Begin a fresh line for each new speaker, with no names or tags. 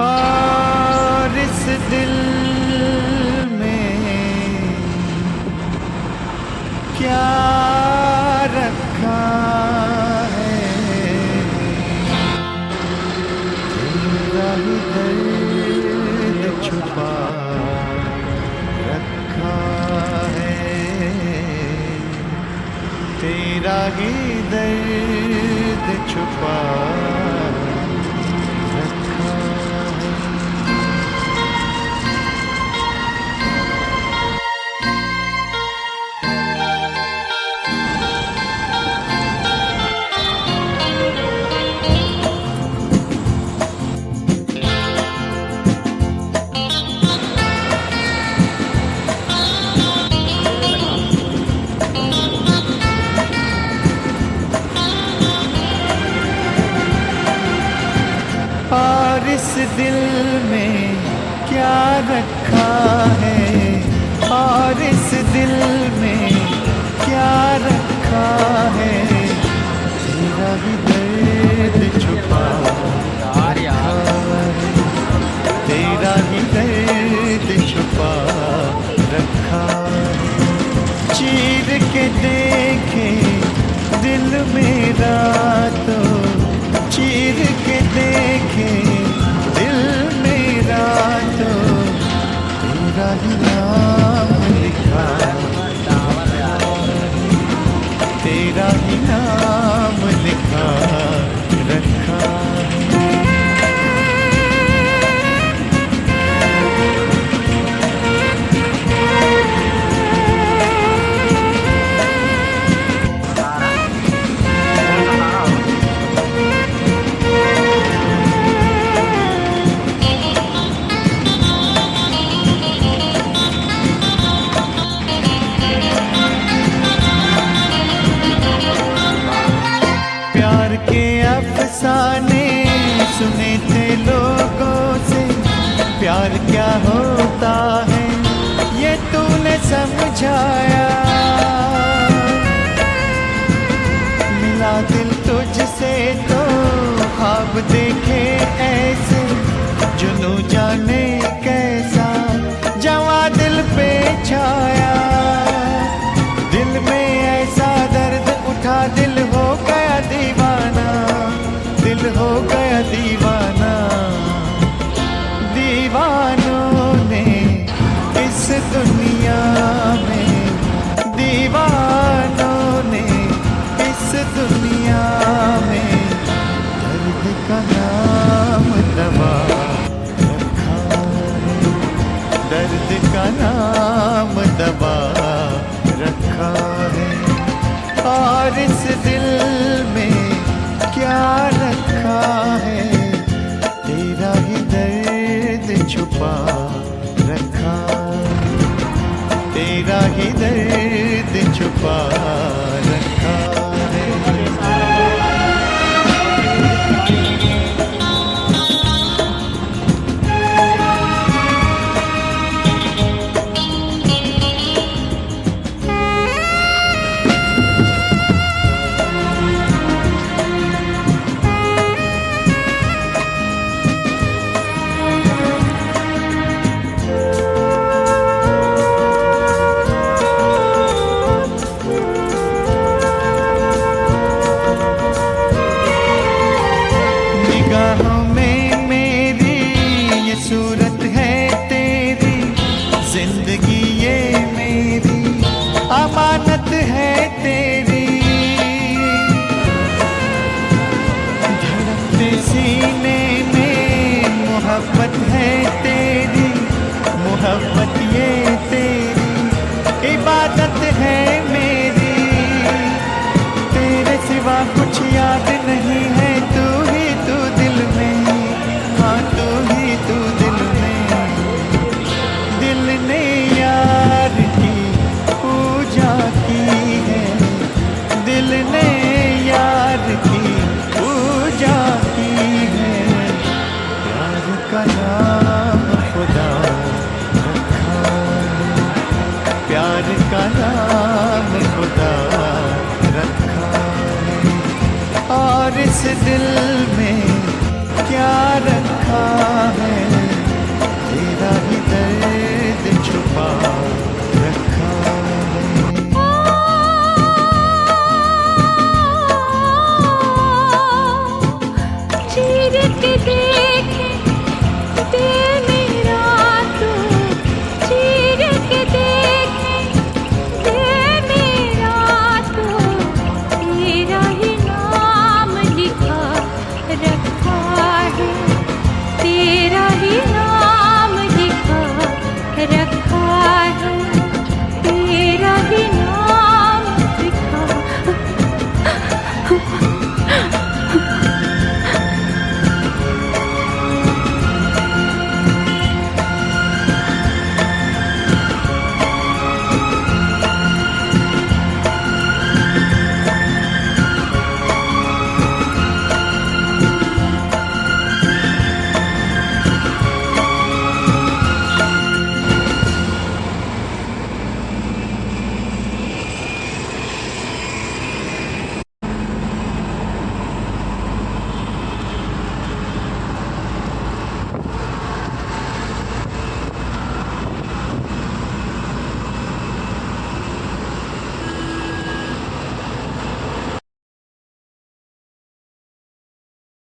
और इस दिल में क्या रखा है, तेरा ही दर्द छुपा रखा है, तेरा ही दर्द छुपा रखा है। और इस दिल में क्या रखा है, और इस दिल में क्या रखा है, तेरा ही दर्द छुपा रखा है, तेरा ही दर्द छुपा रखा है। चीर के देखे दिल मेरा तो, चीर के देखे दिल मेरा तो, तेरा ही नाम लिखा, तेरा ही नाम लिखा रखा है। प्यार के अफसाने सुने थे लोगों से, प्यार क्या होता है ये तूने समझाया। मिला दिल तुझसे तो ख्वाब देखे ऐसे, जुनू जाने कैसा जवां दिल पे छाया। दिल में ऐसा दर्द उठा, दिल हो गया दीवाना, दिल हो गया दीवाना। दीवानों ने इस दुनिया में, दीवानों ने इस दुनिया में दर्द का नाम दवा रखा है, दर्द का नाम दवा रखा है। और इस दिल में क्या रखा है, तेरा ही दर्द छुपा रखा, तेरा ही दर्द छुपा रखा है। निगाहों में मेरी ये सूरत है तेरी, जिंदगी ये मेरी अमानत है तेरी। धड़कते सीने में मोहब्बत है तेरी, मोहब्बत ये तेरी इबादत है मेरी। तेरे सिवा कुछ याद नहीं है, तू ही तू दिल में, हाँ तू ही तू दिल में। दिल ने यार की पूजा की है, दिल ने यार की पूजा की है। प्यार का नाम खुदा रखा
चीर के देखे दे मेरा तू, चीर के देखे दे मेरा तू, तेरा ही नाम लिखा रखा है, तेरा ही नाम लिखा रखा है।